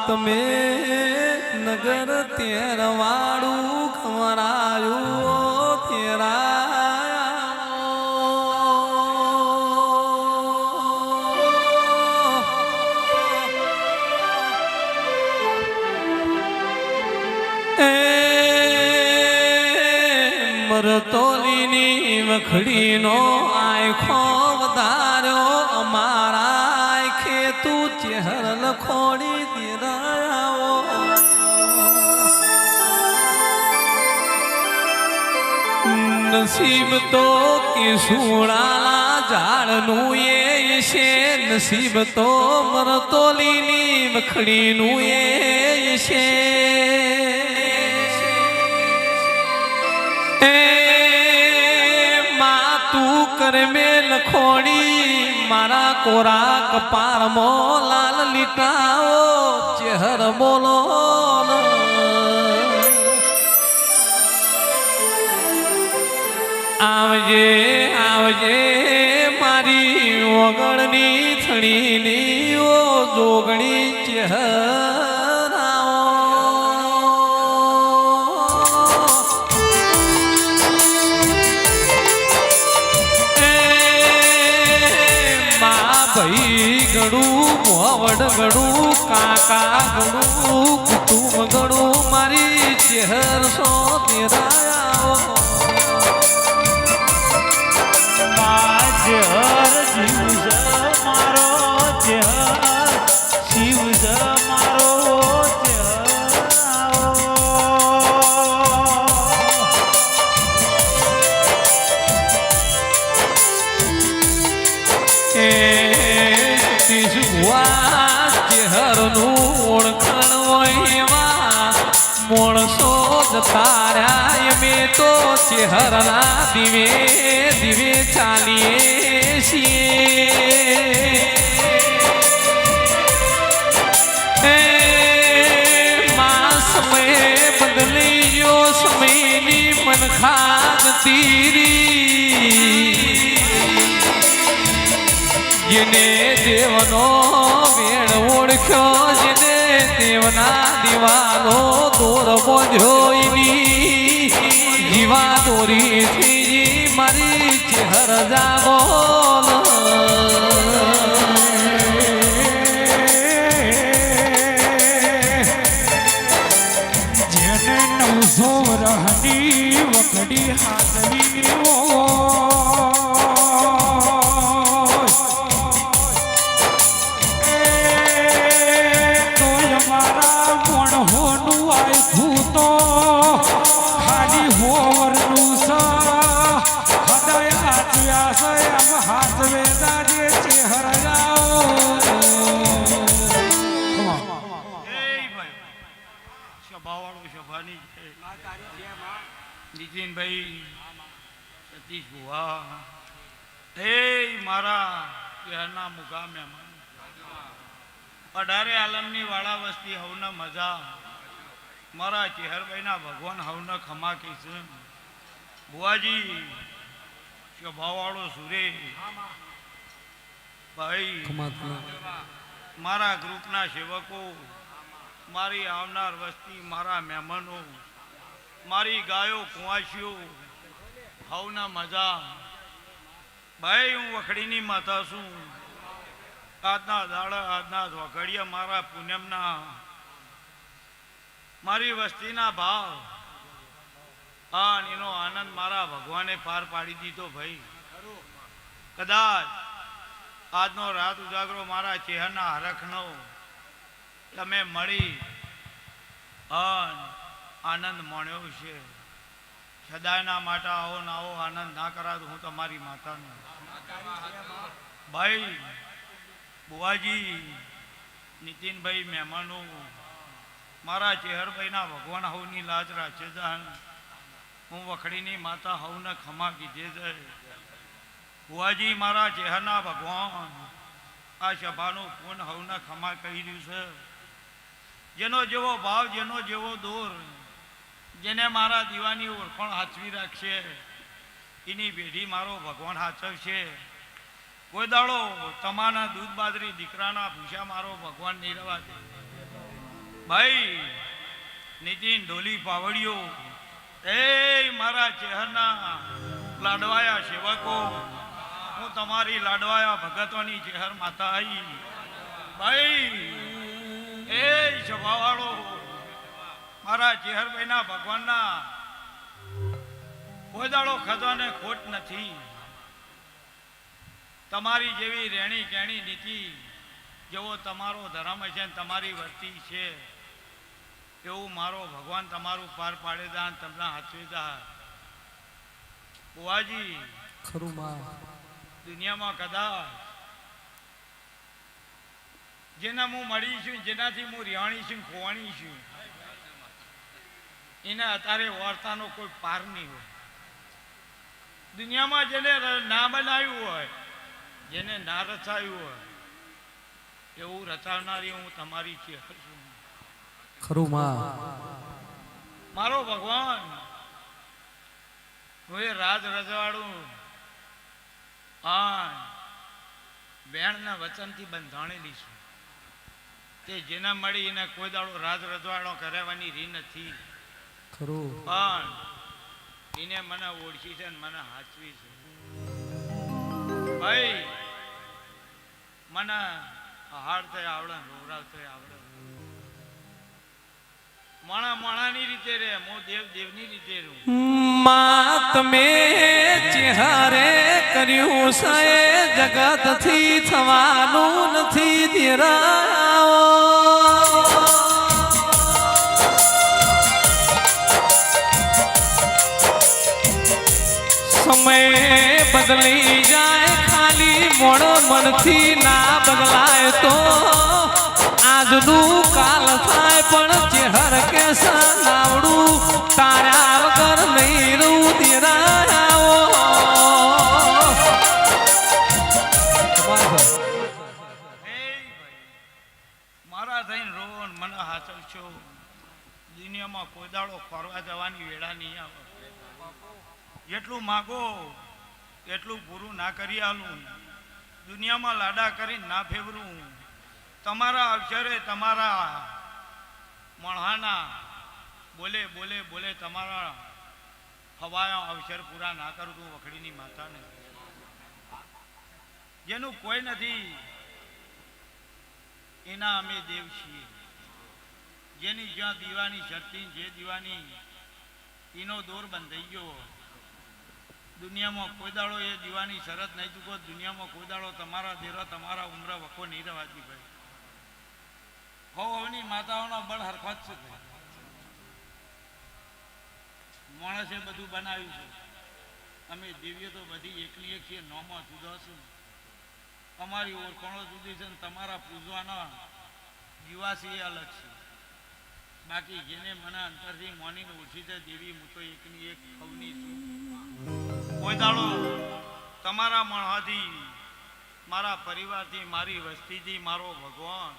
તમે નગર તેરવાડું ખવરાયું મરતોલીની વખડીનો આખો વધાર્યો અમારા આખે તું ચહેર લખોડી દીરાવો નસીબ તો કેસુડા ઝાડનું એ છે નસીબ તો મરતોલીની વખડીનું એ છે કરમે લખોડી મારા કોરા કપારમો લાલ લીટાઓ ચહેર બોલો આવજે આવજે મારી ઓગણની થણીની ઓ જોગણી ચહેર ભાઈ ગણું મોવડ ગણું કાકા ગણું કુટુંબ ગણું મારી ચહેર સો તેરાયો ચહેર શિવ મારો ચહેર શિવ મારો ચહેરનું ઓળખણ હોય એવા મોણસો જતાર્યા મેં તો ચહેરના દિવે દિવે ચાલીએ છીએ માં સમયે બદલી ગયો સમયની મનખા જતી જેને દેવનો વેણ ઓળખ્યો જેને દેવના દીવાનો દોર બોધ્યો એની જીવા દોરી થઈ મારી ચહેર જાગો જેને 900 રહની વખડી હાથવી ખાલી હોરનું હૃદય હાથવ્યા હાથ વેદા જે ચહેર સભાવાળું સભાની છે નીતિનભાઈ સતીશ ભુવા એ મારા ચહેરના મુકા મહેમાન 18 આલમની વાળા વસ્તી હવના મજા મારા ચહેરભાઈના ભગવાન હવને ખમા કહીશ બુઆજી સ્વભાવવાળો સુરે ભાઈ મારા ગ્રુપના સેવકો મારી આવનાર વસ્તી મારા મહેમાનો મારી ગાયો કુંવાસીઓ હવના મજા ભાઈ હું વખડીની માતા છું આજના દાડા આજના વઘડિયા મારા પૂનમના મારી વસ્તીના ભાવ હા એનો આનંદ મારા ભગવાને પાર પાડી દીધો ભાઈ કદાચ આજનો રાત ઉજાગરો મારા ચહેરના હરખનો તમે મળી આનંદ માણ્યો છે સદાયના માટે આવો ને આવો આનંદ ના કરાતો હું તમારી માતાનો ભાઈ બુઆજી નીતિનભાઈ મહેમાનો મારા ચહેરભાઈના ભગવાન હવની લાજ રાખે જાણ હું વખડીની માતા હવને ખમા કીધે જાય બુઆજી મારા ચહેરના ભગવાન આ સભાનું પૂન હવને ખમા કહી રહ્યું છે જેનો જેવો ભાવ જેનો જેવો દોર જેને મારા દીવાની ઓળખાણ હાચવી રાખશે એની પેઢી મારો ભગવાન હાચવશે કોઈ દાડો તમારા દૂધ બાજરી દીકરાના ભૂસા મારો ભગવાન નહીં રહેવા દે ભાઈ નીતિન ઢોલી પાવડિયો એ મારા ચહેરના લાડવાયા સેવકો, હું તમારી લાડવાયા ભગતોની ચહેર માતા આવી ભાઈ એ સભાવાળો મારા ચેહરભાઈના ભગવાનના કોઈ દાડો ખજાને ખોટ નથી. તમારી જેવી રેણી કેણી નીતિ જેવો તમારો ધર્મ છે ને તમારી વર્તી છે એવું મારો ભગવાન તમારું પાર પાડે દા તમને હાથવી દા. બુવાજી ખરું માં દુનિયામાં કદાચ જેના હું મળી છું, જેનાથી હું રિહાણી છું, ખોવાણી છું, એને અત્યારે વાર્તાનો કોઈ પાર નહીં હોય. દુનિયામાં જેને ના બનાવ્યું હોય, જેને ના રચાયું હોય, એવું રચાવનારી હું તમારી છે. ખરું માં મારો ભગવાન હું એ રાજ રજવાડું બેણના વચનથી બંધાણેલી છું. તે જેના મળી એને કોઈ દાડો રાજ રજવાડો કરાવવાની રી નથી. ખરું પણ એને મને ઓળખી છે ને મને હાચવી છે. ભાઈ મને હાડ થઈ આવડે, રોવરાવ થઈ આવડે. માણા માણાની રીતે રે, હું દેવ દેવની રીતે રહું. માં તમે ચહેરે કર્યું છે જગતથી થવાનું નથી ધીરાઓ. સમય બદલી જાય ખાલી મોણ મનથી ના બદલાય તો આજનું કાલ થાય પણ ચહેર કે નાવડું તારા વગર નહીં રહું દેરાઓ. મારા થઈને રોન મને હાચલ છો. દુનિયામાં કોઈ દાડો ફરવા જવાની વેળા નહીં આવે. જેટલું માગો એટલું પૂરું ના કરી આલું. દુનિયામાં લાડા કરીને ના ફેવરું. તમારા અક્ષરે તમારા મણહાના બોલે બોલે બોલે તમારા હવાયા અક્ષર પૂરા ના કરું તું વખડીની માતાને. જેનું કોઈ નથી એના અમે દેવ છીએ. જેની જ્યાં દીવાની શક્તિ, જે દીવાની એનો દોર બંધાઈ ગયો. દુનિયામાં કોઈ દાડો એ દીવાની શરત નહીં ચૂકો. દુનિયામાં કોઈ દાડો તમારા દેરો તમારા ઉમર વખો નહીં રહેવાતી ભાઈ. હવની માતાઓનો બળ હરખો જ છે. માણસે બધું બનાવ્યું છે. અમે દિવ્ય તો બધી એકલી એક છીએ, નોમાં જુદા છું. અમારી ઓળખાણો જુદી છે ને તમારા પૂજવાના દિવાસી અલગ છે. બાકી જેને મને અંતરથી મોનીને ઓછી છે દેવી, હું તો એકની એક ખવની છું. કોઈ દાડો તમારા મણહાથી, મારા પરિવારથી, મારી વસ્તીથી મારો ભગવાન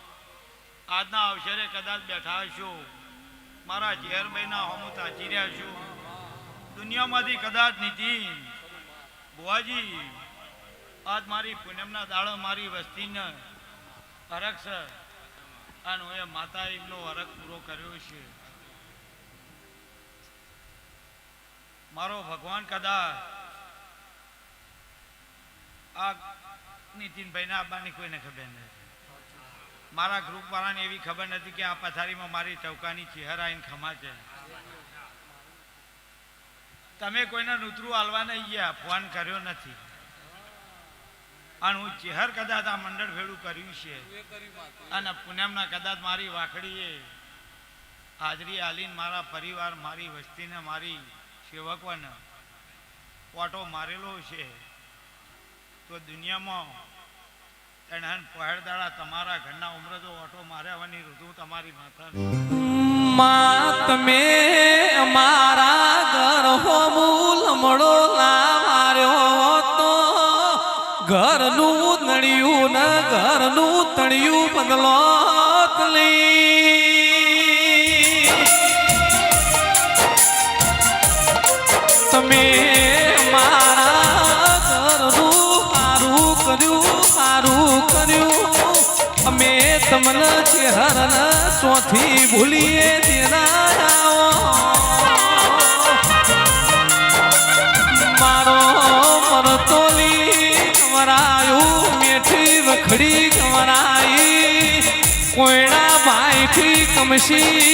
આજના અવસરે કદાચ બેઠા હશો. મારા ઝેરભાઈના હોમું તાચી રહ્યા છો. દુનિયામાંથી કદાચ નીતિન બુવાજી આજ મારી પૂનમના દાડો મારી વસ્તીને હરખ છે અને હું એ માતા એમનો હરખ પૂરો કર્યો છે. મારો ભગવાન કદાચ આ નીતિનભાઈના આબાની કોઈને ખબર નથી. મારા ગ્રુપ વાળાને એવી ખબર નથી કે આ પથારીમાં મારી ટવકાની ચહેરા આવીને ખમા છે. તમે કોઈને નૂતરું હાલવા નહીં ગયા, ફોન કર્યો નથી. અને હું ચહેર કદાચ આ મંડળ ભેળું કર્યું છે અને પૂનમના કદાચ મારી વાખડીએ હાજરી આલીને મારા પરિવાર, મારી વસ્તીને, મારી સેવકોને ઓટો મારેલો છે. તો દુનિયામાં એના પહેરદાડા તમારા ઘરના ઉમરે તો ઓટો માર્યાવાની ઋતુ તમારી માતા. તમે અમારા ઘર હોમુલ મળો ના માર્યો તો ઘરનું નડિયું ને ઘરનું તણિયું બદલો તમે મારા ઘરનું સારું કર્યું, સારું કર્યું. અમે તમને ચેહરન ચોથી ભૂલીએ દેના મારો મરતોલી કમરાયું મેઠી વખડી કમરાઈ કોયડા બાઈથી કમશી